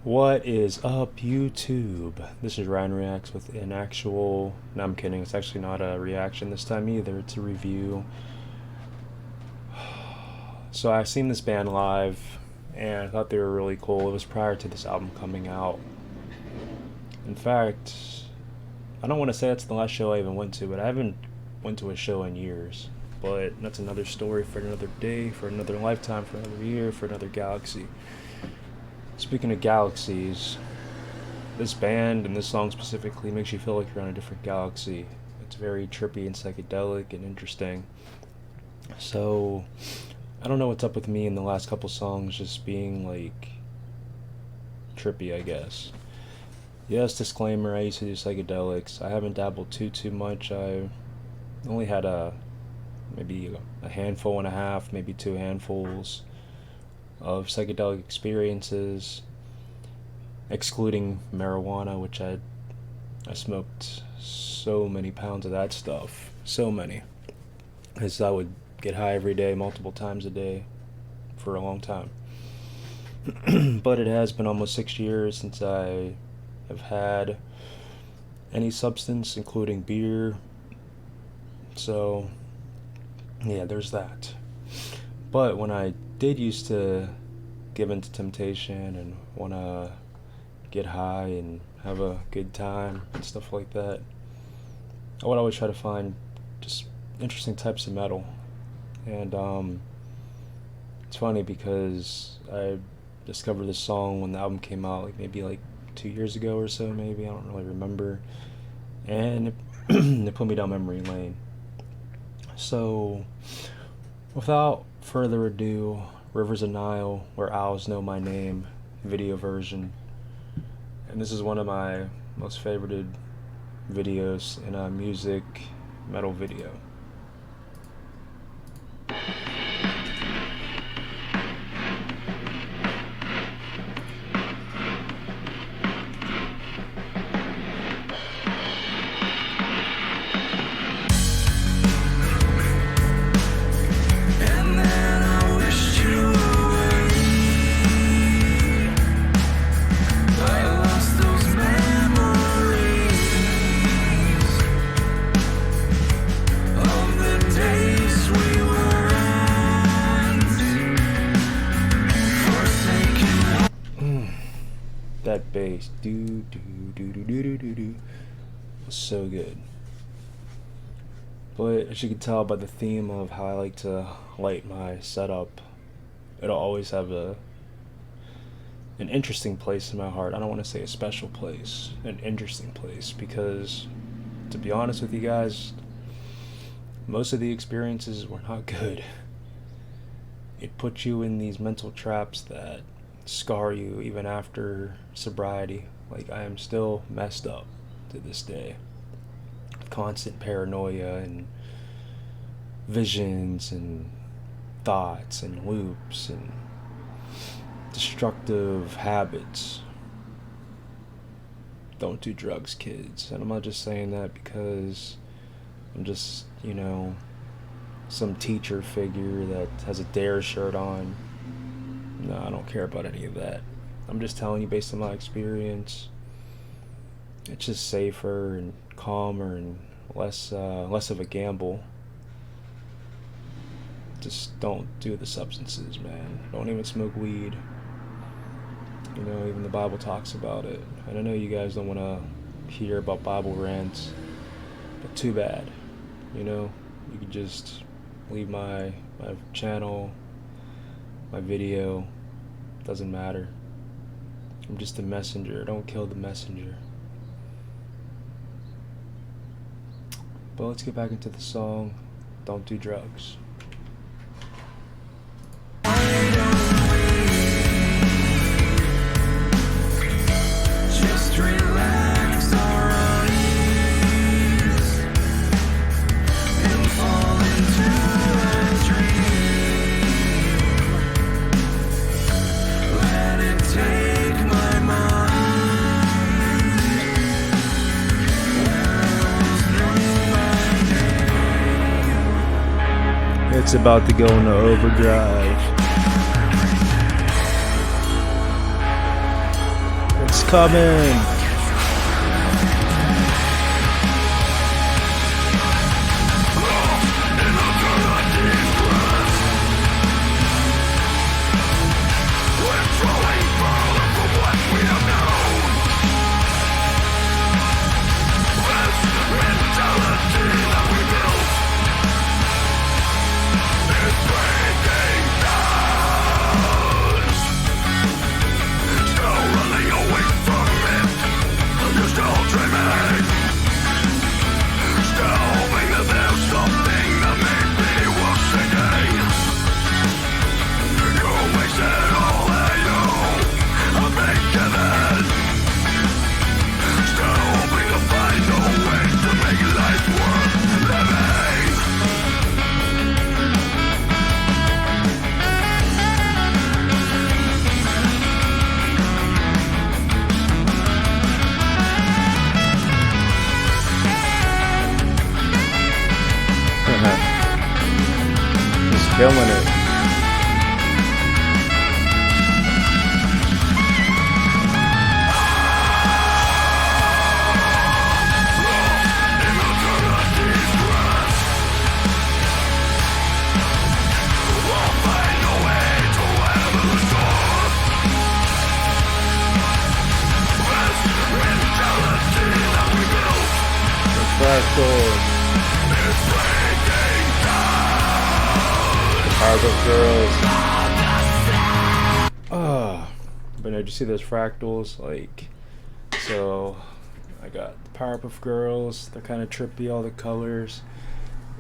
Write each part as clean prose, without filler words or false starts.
What is up, YouTube? This is RyanREAX with an actual... No, I'm kidding. It's actually not a reaction this time either. It's a review. So I've seen this band live, and I thought they were really cool. It was prior to this album coming out. In fact, I don't want to say it's the last show I even went to, but I haven't went to a show in years. But that's another story for another day, for another lifetime, for another year, for another galaxy. Speaking of galaxies, this band and this song specifically makes you feel like you're on a different galaxy. It's very trippy and psychedelic and interesting. So, I don't know what's up with me in the last couple songs just being like trippy, I guess. Yes, disclaimer, I used to do psychedelics. I haven't dabbled too much. I only had maybe a handful and a half, maybe 2 handfuls of psychedelic experiences, excluding marijuana, which I smoked so many pounds of that stuff, so many, as I would get high every day, multiple times a day, for a long time. But it has been almost 6 years since I have had any substance, including beer. So yeah, there's that. But when I did used to give into temptation and want to get high and have a good time and stuff like that, I would always try to find just interesting types of metal. And it's funny because I discovered this song when the album came out, maybe 2 years ago or so, maybe, I don't really remember, and it put me down memory lane. So without further ado, Rivers of Nihil, Where Owls Know My Name, video version. And this is one of my most favorited videos in a music metal video. That bass, do do do do do do do do, was so good. But as you can tell by the theme of how I like to light my setup, it'll always have an interesting place in my heart. I don't want to say a special place, an interesting place, because to be honest with you guys, most of the experiences were not good. It puts you in these mental traps that scar you even after sobriety. Like, I am still messed up to this day. Constant paranoia and visions and thoughts and loops and destructive habits. Don't do drugs, kids. And I'm not just saying that because I'm just, some teacher figure that has a DARE shirt on. No, I don't care about any of that. I'm just telling you based on my experience. It's just safer and calmer and less of a gamble. Just don't do the substances, man. Don't even smoke weed. Even the Bible talks about it. And I know you guys don't want to hear about Bible rants, but too bad. You could just leave my channel, my video, doesn't matter. I'm just a messenger. Don't kill the messenger. But let's get back into the song. Don't do drugs. Just relax our eyes and fall into a dream. Let it take my mind. It's about to go into overdrive. coming. Just killing it. Fractals. Powerpuff Girls. But no, did you see those fractals? Like, so I got the Powerpuff Girls. They're kind of trippy, all the colors.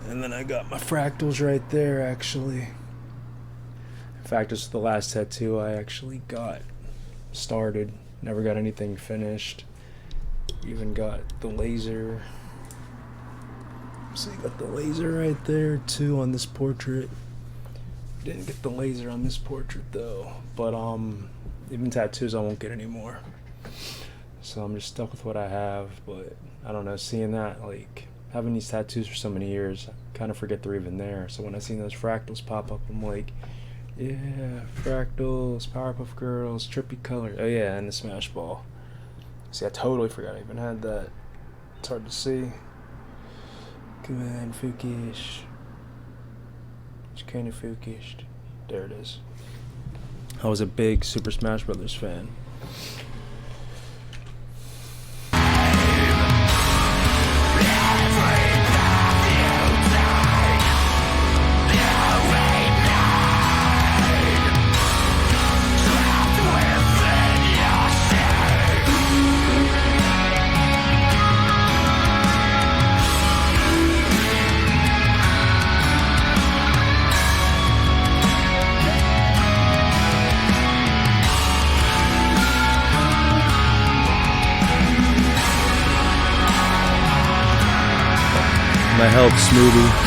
And then I got my fractals right there, actually. In fact, this is the last tattoo I actually got started. Never got anything finished. Even got the laser. So you got the laser right there too on this portrait. Didn't get the laser on this portrait though. But even tattoos I won't get anymore. So I'm just stuck with what I have. But I don't know, seeing that, like having these tattoos for so many years, I kind of forget they're even there. So when I see those fractals pop up, I'm like, yeah, fractals, Powerpuff Girls, trippy color. Oh yeah, and the Smash Ball. See, I totally forgot I even had that. It's hard to see. Come on, focus. It's kind of focused. There it is. I was a big Super Smash Brothers fan. My help, Smoothie.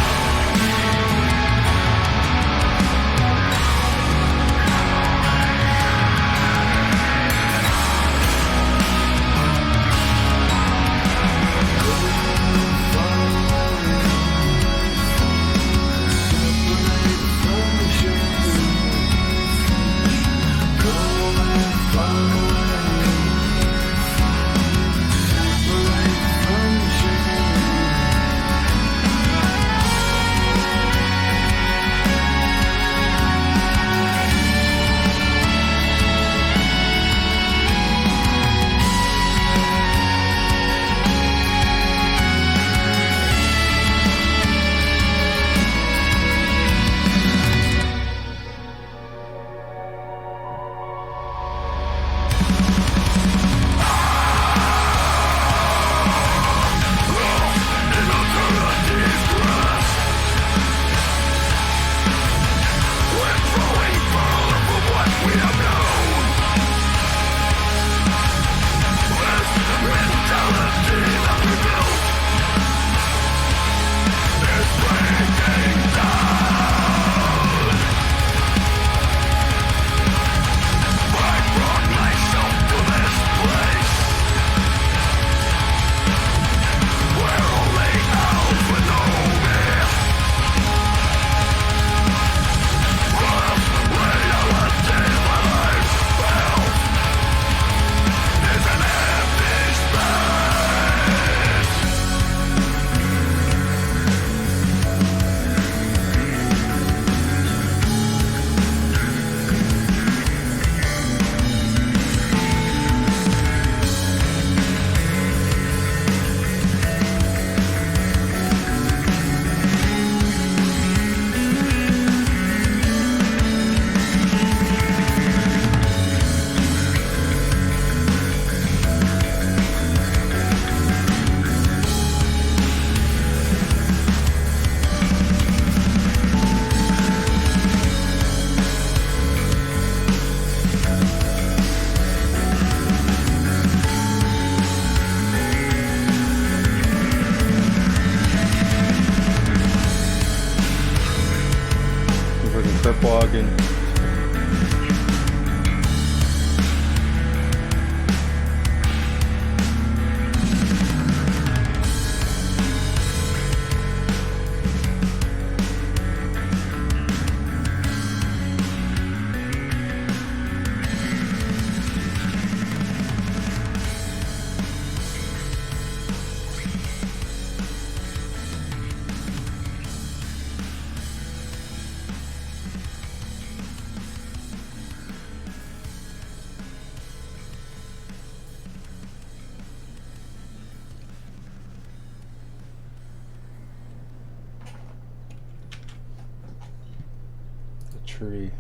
tree.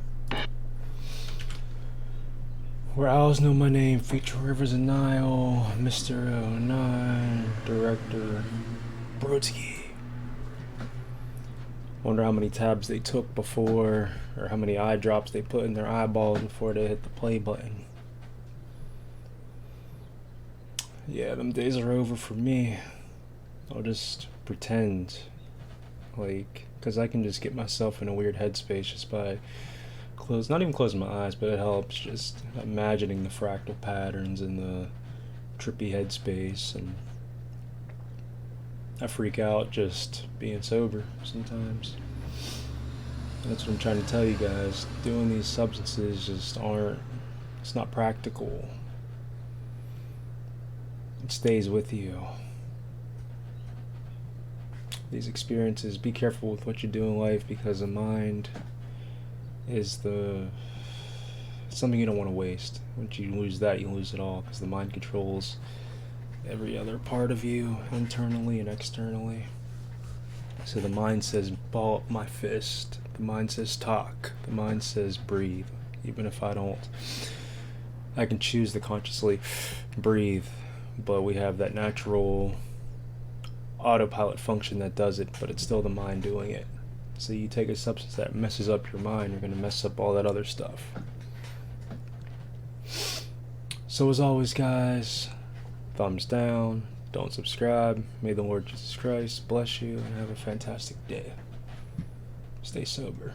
Where owls know my name, feature Rivers of Nile, Mr. 09, Director Brodsky. Wonder how many tabs they took before, or how many eye drops they put in their eyeballs before they hit the play button. Yeah, them days are over for me. I'll just pretend, like, because I can just get myself in a weird headspace just by not even closing my eyes, but it helps just imagining the fractal patterns and the trippy headspace, and I freak out just being sober sometimes. That's what I'm trying to tell you guys. Doing these substances just it's not practical. It stays with you. These experiences, be careful with what you do in life, because the mind is something you don't want to waste. Once you lose that, you lose it all, because the mind controls every other part of you, internally and externally. So the mind says, ball up my fist. The mind says, talk. The mind says, breathe. Even if I can choose to consciously breathe, but we have that natural autopilot function that does it, but it's still the mind doing it. So you take a substance that messes up your mind, you're going to mess up all that other stuff. So as always, guys, thumbs down, don't subscribe. May the Lord Jesus Christ bless you and have a fantastic day. Stay sober.